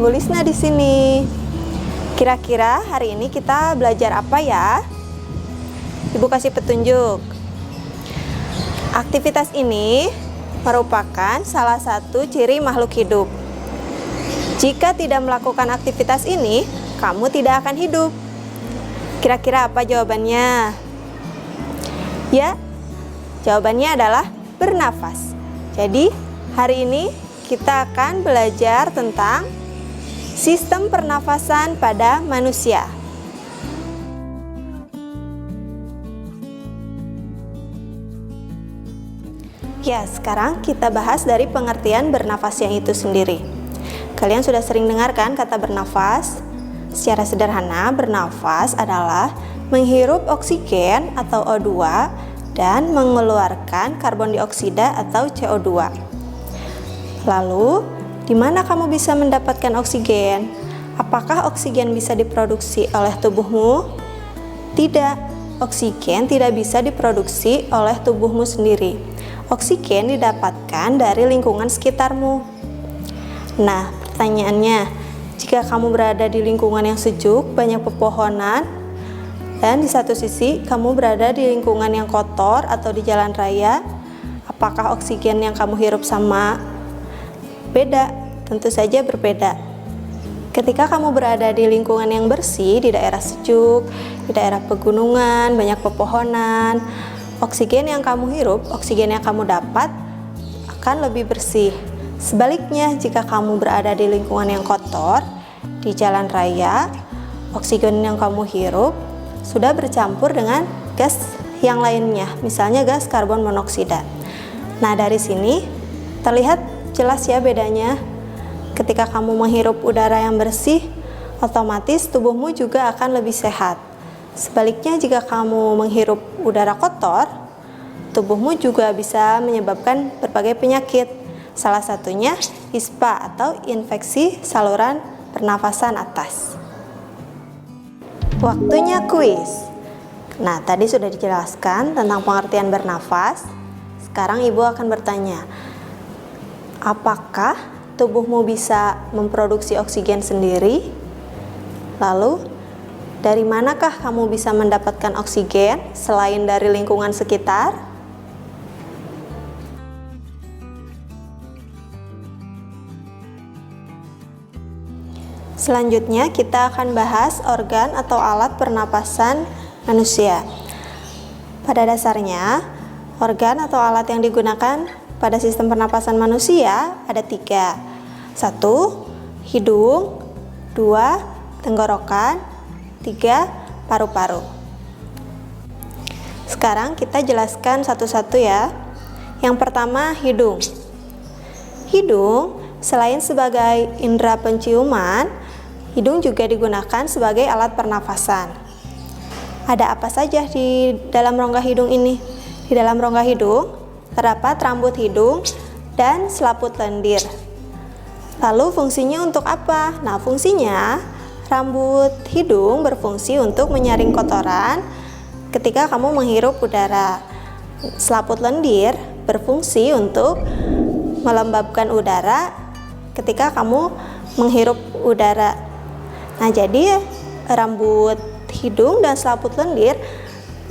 Bu Lisna di sini. Kira-kira hari ini kita belajar apa ya? Ibu kasih petunjuk. Aktivitas ini merupakan salah satu ciri makhluk hidup. Jika tidak melakukan aktivitas ini, kamu tidak akan hidup. Kira-kira apa jawabannya? Ya, jawabannya adalah bernafas. Jadi, hari ini kita akan belajar tentang sistem pernafasan pada manusia. Ya, sekarang kita bahas dari pengertian bernafas yang itu sendiri. Kalian sudah sering dengarkan kata bernafas? Secara sederhana, bernafas adalah menghirup oksigen atau O2 dan mengeluarkan karbon dioksida atau CO2. Lalu, di mana kamu bisa mendapatkan oksigen? Apakah oksigen bisa diproduksi oleh tubuhmu? Tidak, oksigen tidak bisa diproduksi oleh tubuhmu sendiri. Oksigen didapatkan dari lingkungan sekitarmu. Nah, pertanyaannya, jika kamu berada di lingkungan yang sejuk, banyak pepohonan, dan di satu sisi kamu berada di lingkungan yang kotor atau di jalan raya, apakah oksigen yang kamu hirup sama? Beda, tentu saja berbeda. Ketika kamu berada di lingkungan yang bersih, di daerah sejuk, di daerah pegunungan, banyak pepohonan, oksigen yang kamu hirup, oksigen yang kamu dapat akan lebih bersih. Sebaliknya, jika kamu berada di lingkungan yang kotor, di jalan raya, oksigen yang kamu hirup sudah bercampur dengan gas yang lainnya, misalnya gas karbon monoksida. Nah, dari sini terlihat jelas ya bedanya. Ketika kamu menghirup udara yang bersih, otomatis tubuhmu juga akan lebih sehat. Sebaliknya, jika kamu menghirup udara kotor, tubuhmu juga bisa menyebabkan berbagai penyakit. Salah satunya ISPA atau infeksi saluran pernafasan atas. Waktunya kuis. Nah, tadi sudah dijelaskan tentang pengertian bernafas. Sekarang Ibu akan bertanya, apakah tubuhmu bisa memproduksi oksigen sendiri? Lalu, dari manakah kamu bisa mendapatkan oksigen selain dari lingkungan sekitar? Selanjutnya, kita akan bahas organ atau alat pernapasan manusia. Pada dasarnya, organ atau alat yang digunakan pada sistem pernapasan manusia ada 3. 1. Hidung. 2. Tenggorokan. 3. Paru-paru. Sekarang kita jelaskan satu-satu ya. Yang pertama, hidung. Hidung selain sebagai indera penciuman, hidung juga digunakan sebagai alat pernafasan. Ada apa saja di dalam rongga hidung ini? Di dalam rongga hidung terdapat rambut hidung dan selaput lendir. Lalu fungsinya untuk apa? Nah, fungsinya rambut hidung berfungsi untuk menyaring kotoran ketika kamu menghirup udara. Selaput lendir berfungsi untuk melembabkan udara ketika kamu menghirup udara. Nah, jadi rambut hidung dan selaput lendir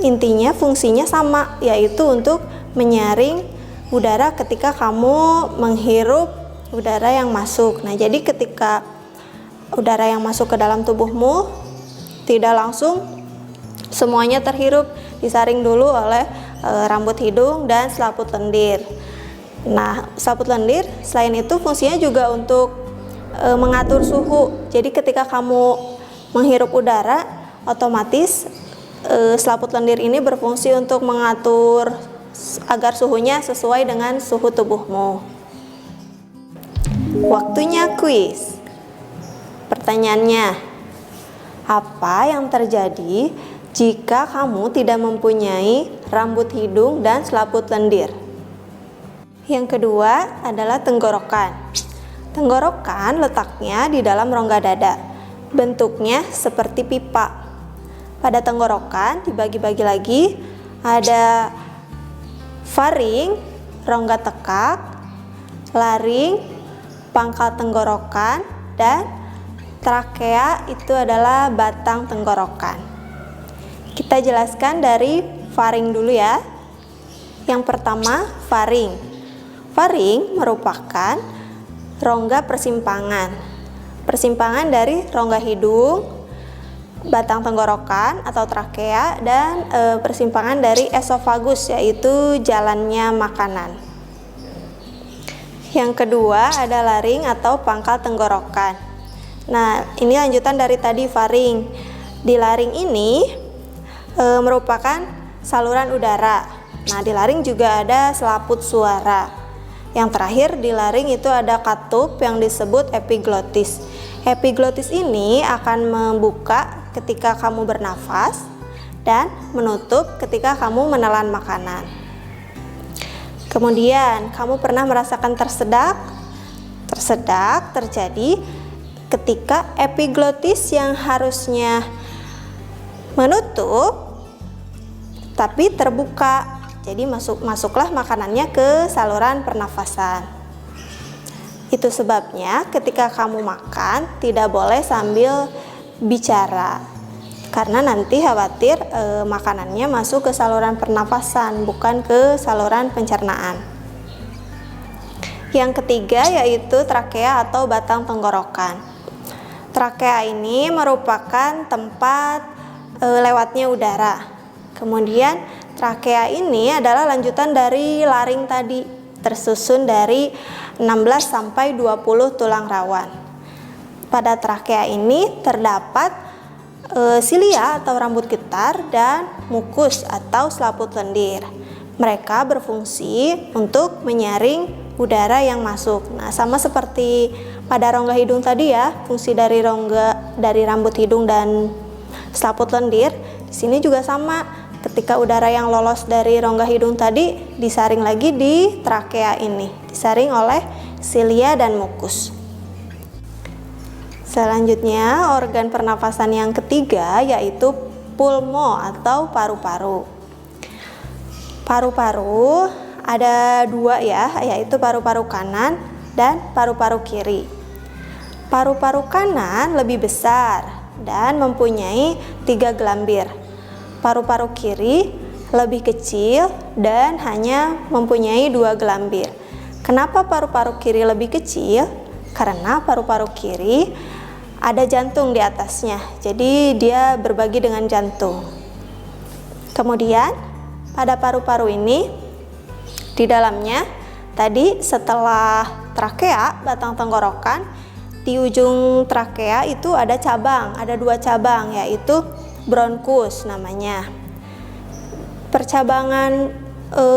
intinya fungsinya sama, yaitu untuk menyaring udara ketika kamu menghirup udara yang masuk. Nah, jadi ketika udara yang masuk ke dalam tubuhmu tidak langsung semuanya terhirup, disaring dulu oleh rambut hidung dan selaput lendir. Nah, selaput lendir selain itu fungsinya juga untuk mengatur suhu. Jadi ketika kamu menghirup udara, otomatis selaput lendir ini berfungsi untuk mengatur agar suhunya sesuai dengan suhu tubuhmu. Waktunya kuis. Pertanyaannya, apa yang terjadi jika kamu tidak mempunyai rambut hidung dan selaput lendir? Yang kedua adalah tenggorokan. Tenggorokan letaknya di dalam rongga dada. Bentuknya seperti pipa. Pada tenggorokan dibagi-bagi lagi, ada faring, rongga tekak, laring, pangkal tenggorokan, dan Trakea itu adalah batang tenggorokan. Kita jelaskan dari faring dulu ya. Yang pertama, faring. Faring merupakan rongga persimpangan. Persimpangan dari rongga hidung, batang tenggorokan atau trakea, dan persimpangan dari esofagus, yaitu jalannya makanan. Yang kedua ada laring atau pangkal tenggorokan. Nah, ini lanjutan dari tadi faring. Di laring ini merupakan saluran udara. Nah, di laring juga ada selaput suara. Yang terakhir di laring itu ada katup yang disebut epiglotis. Epiglotis ini akan membuka ketika kamu bernafas dan menutup ketika kamu menelan makanan. Kemudian, kamu pernah merasakan tersedak? Tersedak terjadi ketika epiglotis yang harusnya menutup tapi terbuka. Jadi masuklah makanannya ke saluran pernafasan. Itu sebabnya ketika kamu makan tidak boleh sambil bicara, karena nanti khawatir makanannya masuk ke saluran pernafasan, bukan ke saluran pencernaan. Yang ketiga yaitu trakea atau batang tenggorokan. Trakea ini merupakan tempat lewatnya udara. Kemudian trakea ini adalah lanjutan dari laring tadi, tersusun dari 16 sampai 20 tulang rawan. Pada trakea ini terdapat silia atau rambut getar dan mukus atau selaput lendir. Mereka berfungsi untuk menyaring udara yang masuk. Nah, sama seperti pada rongga hidung tadi ya, fungsi dari rambut hidung dan selaput lendir. Di sini juga sama, ketika udara yang lolos dari rongga hidung tadi disaring lagi di trakea ini, disaring oleh silia dan mukus. Selanjutnya, organ pernafasan yang ketiga yaitu pulmo atau paru-paru. Paru-paru ada dua ya, yaitu paru-paru kanan dan paru-paru kiri. Paru-paru kanan lebih besar dan mempunyai 3 gelambir. Paru-paru kiri lebih kecil dan hanya mempunyai 2 gelambir. Kenapa paru-paru kiri lebih kecil? Karena paru-paru kiri ada jantung di atasnya, jadi dia berbagi dengan jantung. Kemudian pada paru-paru ini di dalamnya tadi setelah trakea, batang tenggorokan, di ujung trakea itu ada cabang, ada 2 cabang, yaitu bronkus namanya. Percabangan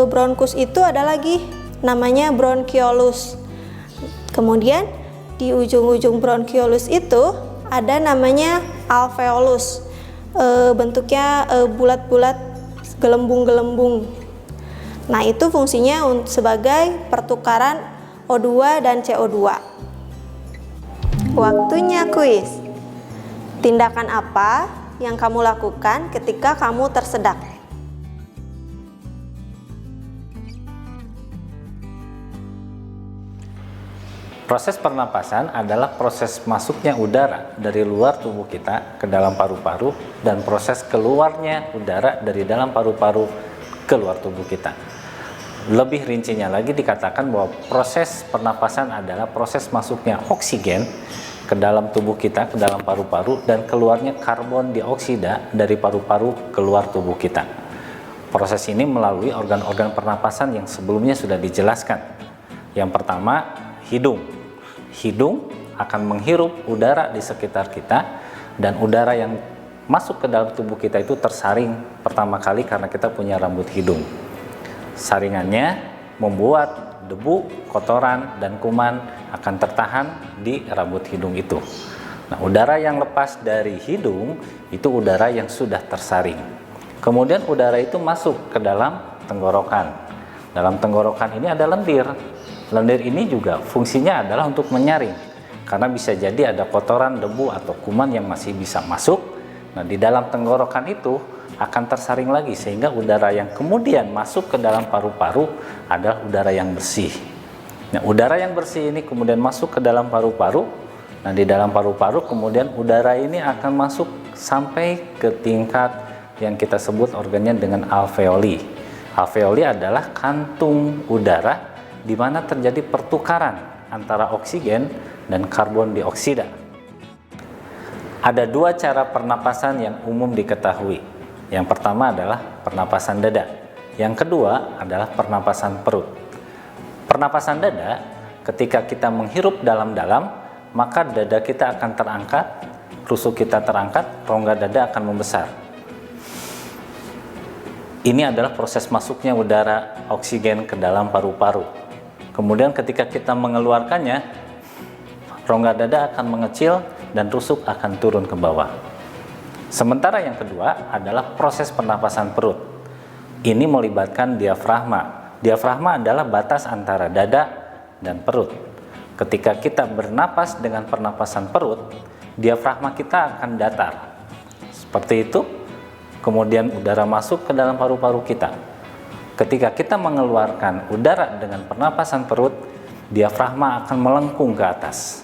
bronkus itu ada lagi namanya bronchiolus. Kemudian di ujung-ujung bronchiolus itu ada namanya alveolus. Bentuknya bulat-bulat, gelembung-gelembung. Nah, itu fungsinya sebagai pertukaran O2 dan CO2. Waktunya kuis. Tindakan apa yang kamu lakukan ketika kamu tersedak? Proses pernapasan adalah proses masuknya udara dari luar tubuh kita ke dalam paru-paru dan proses keluarnya udara dari dalam paru-paru ke luar tubuh kita. Lebih rincinya lagi dikatakan bahwa proses pernapasan adalah proses masuknya oksigen ke dalam tubuh kita, ke dalam paru-paru, dan keluarnya karbon dioksida dari paru-paru keluar tubuh kita. Proses ini melalui organ-organ pernapasan yang sebelumnya sudah dijelaskan. Yang pertama, hidung. Hidung akan menghirup udara di sekitar kita, dan udara yang masuk ke dalam tubuh kita itu tersaring pertama kali karena kita punya rambut hidung. Saringannya membuat debu, kotoran, dan kuman akan tertahan di rambut hidung itu. Nah, udara yang lepas dari hidung itu udara yang sudah tersaring. Kemudian udara itu masuk ke dalam tenggorokan. Dalam tenggorokan ini ada lendir. Lendir ini juga fungsinya adalah untuk menyaring, karena bisa jadi ada kotoran, debu, atau kuman yang masih bisa masuk. Nah, di dalam tenggorokan itu akan tersaring lagi sehingga udara yang kemudian masuk ke dalam paru-paru adalah udara yang bersih. Nah, udara yang bersih ini kemudian masuk ke dalam paru-paru Nah, di dalam paru-paru kemudian udara ini akan masuk sampai ke tingkat yang kita sebut organnya dengan alveoli. Alveoli adalah kantung udara di mana terjadi pertukaran antara oksigen dan karbon dioksida. Ada dua cara pernapasan yang umum diketahui. Yang pertama adalah pernapasan dada. Yang kedua adalah pernapasan perut. Pernapasan dada, ketika kita menghirup dalam-dalam, maka dada kita akan terangkat, rusuk kita terangkat, rongga dada akan membesar. Ini adalah proses masuknya udara oksigen ke dalam paru-paru. Kemudian ketika kita mengeluarkannya, rongga dada akan mengecil dan rusuk akan turun ke bawah. Sementara yang kedua adalah proses pernapasan perut. Ini melibatkan diafragma. Diafragma adalah batas antara dada dan perut. Ketika kita bernapas dengan pernapasan perut, diafragma kita akan datar. Seperti itu. Kemudian udara masuk ke dalam paru-paru kita. Ketika kita mengeluarkan udara dengan pernapasan perut, diafragma akan melengkung ke atas.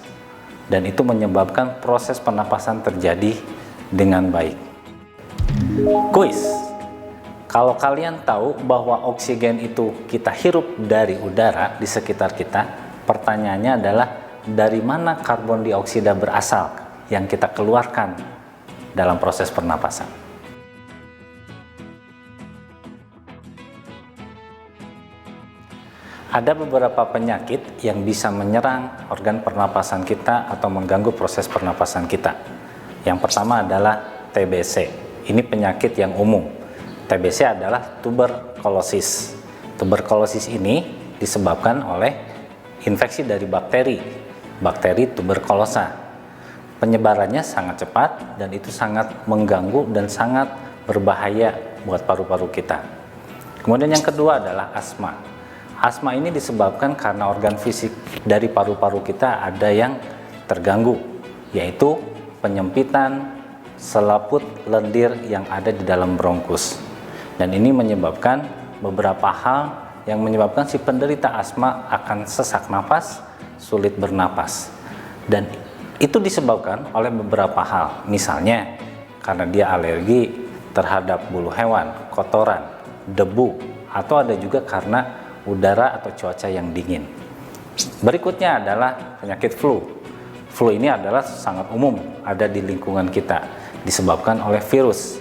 Dan itu menyebabkan proses pernapasan terjadi dengan baik. Kuis. Kalau kalian tahu bahwa oksigen itu kita hirup dari udara di sekitar kita, pertanyaannya adalah dari mana karbon dioksida berasal yang kita keluarkan dalam proses pernapasan. Ada beberapa penyakit yang bisa menyerang organ pernapasan kita atau mengganggu proses pernapasan kita. Yang pertama adalah TBC. Ini penyakit yang umum. TBC adalah tuberkulosis. Tuberkulosis ini disebabkan oleh infeksi dari bakteri tuberkulosa. Penyebarannya sangat cepat dan itu sangat mengganggu dan sangat berbahaya buat paru-paru kita. Kemudian yang kedua adalah asma. Asma ini disebabkan karena organ fisik dari paru-paru kita ada yang terganggu, yaitu penyempitan selaput lendir yang ada di dalam bronkus. Dan ini menyebabkan beberapa hal yang menyebabkan si penderita asma akan sesak napas, sulit bernapas. Dan itu disebabkan oleh beberapa hal, misalnya karena dia alergi terhadap bulu hewan, kotoran, debu, atau ada juga karena udara atau cuaca yang dingin. Berikutnya adalah penyakit flu. Flu ini adalah sangat umum ada di lingkungan kita, disebabkan oleh virus.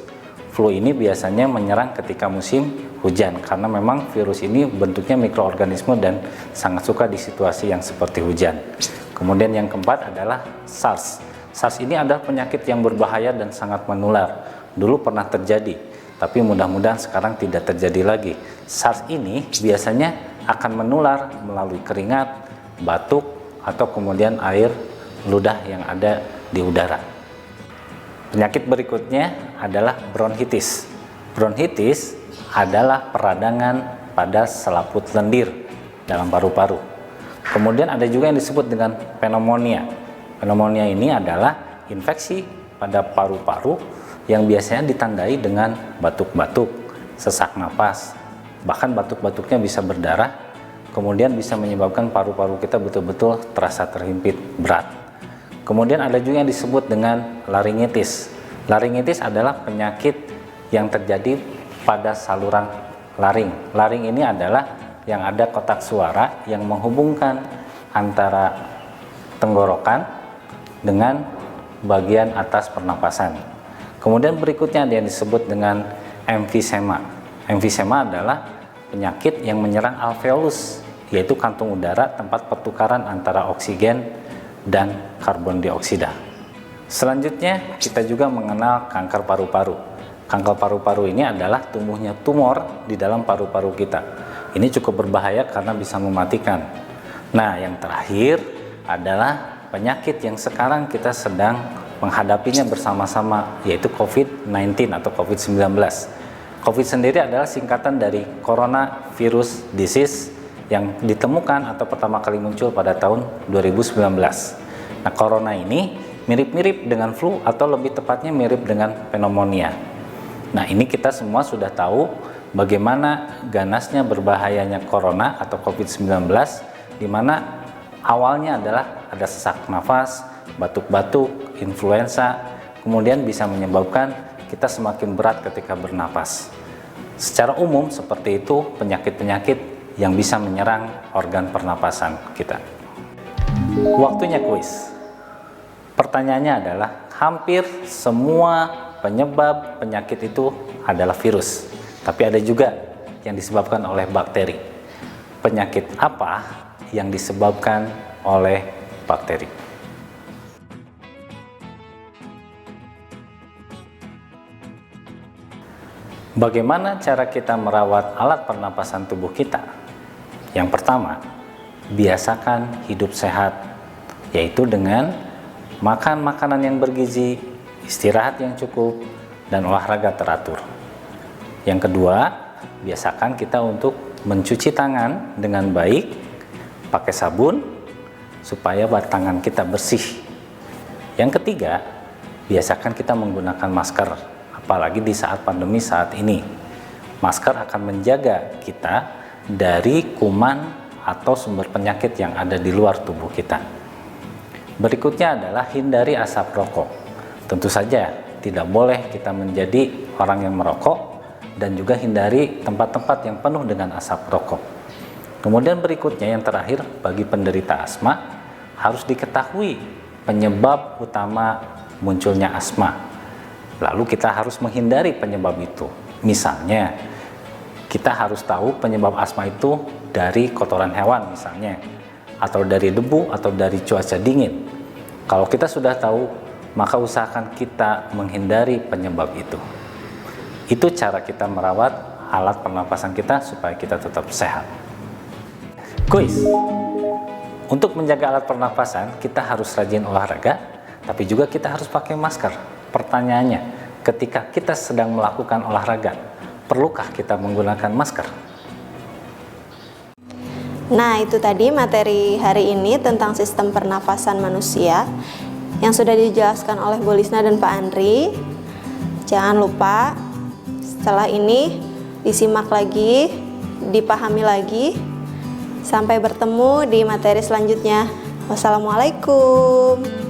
Flu ini biasanya menyerang ketika musim hujan karena memang virus ini bentuknya mikroorganisme dan sangat suka di situasi yang seperti hujan. Kemudian yang keempat adalah SARS. SARS ini adalah penyakit yang berbahaya dan sangat menular. Dulu pernah terjadi, tapi mudah-mudahan sekarang tidak terjadi lagi. SARS ini biasanya akan menular melalui keringat, batuk, atau kemudian air ludah yang ada di udara. Penyakit berikutnya adalah bronkitis. Bronkitis adalah peradangan pada selaput lendir dalam paru-paru. Kemudian ada juga yang disebut dengan pneumonia. Pneumonia ini adalah infeksi pada paru-paru yang biasanya ditandai dengan batuk-batuk, sesak napas, bahkan batuk-batuknya bisa berdarah, kemudian bisa menyebabkan paru-paru kita betul-betul terasa terhimpit berat. Kemudian ada juga yang disebut dengan laringitis. Laringitis adalah penyakit yang terjadi pada saluran laring. Laring ini adalah yang ada kotak suara yang menghubungkan antara tenggorokan dengan bagian atas pernapasan. Kemudian berikutnya ada yang disebut dengan emfisema. Emfisema adalah penyakit yang menyerang alveolus, yaitu kantung udara tempat pertukaran antara oksigen dan karbon dioksida. Selanjutnya kita juga mengenal kanker paru-paru. Kanker paru-paru ini adalah tumbuhnya tumor di dalam paru-paru kita. Ini cukup berbahaya karena bisa mematikan. Nah, yang terakhir adalah penyakit yang sekarang kita sedang menghadapinya bersama-sama, yaitu COVID-19 atau COVID-19. COVID sendiri adalah singkatan dari Coronavirus Disease yang ditemukan atau pertama kali muncul pada tahun 2019. Nah, corona ini mirip-mirip dengan flu atau lebih tepatnya mirip dengan pneumonia. Nah, ini kita semua sudah tahu bagaimana ganasnya berbahayanya corona atau COVID-19, di mana awalnya adalah ada sesak nafas, batuk-batuk, influenza, kemudian bisa menyebabkan kita semakin berat ketika bernapas. Secara umum seperti itu penyakit-penyakit yang bisa menyerang organ pernapasan kita. Waktunya kuis. Pertanyaannya adalah, hampir semua penyebab penyakit itu adalah virus, tapi ada juga yang disebabkan oleh bakteri. Penyakit apa yang disebabkan oleh bakteri? Bagaimana cara kita merawat alat pernapasan tubuh kita? Yang pertama, biasakan hidup sehat, yaitu dengan makan makanan yang bergizi, istirahat yang cukup, dan olahraga teratur. Yang kedua, biasakan kita untuk mencuci tangan dengan baik, pakai sabun, supaya tangan kita bersih. Yang ketiga, biasakan kita menggunakan masker, apalagi di saat pandemi saat ini. Masker akan menjaga kita dari kuman atau sumber penyakit yang ada di luar tubuh kita. Berikutnya adalah hindari asap rokok. Tentu saja tidak boleh kita menjadi orang yang merokok, dan juga hindari tempat-tempat yang penuh dengan asap rokok. Kemudian berikutnya yang terakhir, bagi penderita asma harus diketahui penyebab utama munculnya asma. Lalu kita harus menghindari penyebab itu. Misalnya, kita harus tahu penyebab asma itu dari kotoran hewan misalnya, atau dari debu atau dari cuaca dingin. Kalau kita sudah tahu, maka usahakan kita menghindari penyebab itu. Itu cara kita merawat alat pernapasan kita supaya kita tetap sehat. Kuis. Untuk menjaga alat pernapasan, kita harus rajin olahraga, tapi juga kita harus pakai masker. Pertanyaannya, ketika kita sedang melakukan olahraga, perlukah kita menggunakan masker? Nah, itu tadi materi hari ini tentang sistem pernafasan manusia yang sudah dijelaskan oleh Bu Lisna dan Pak Andri. Jangan lupa setelah ini disimak lagi, dipahami lagi. Sampai bertemu di materi selanjutnya. Wassalamualaikum.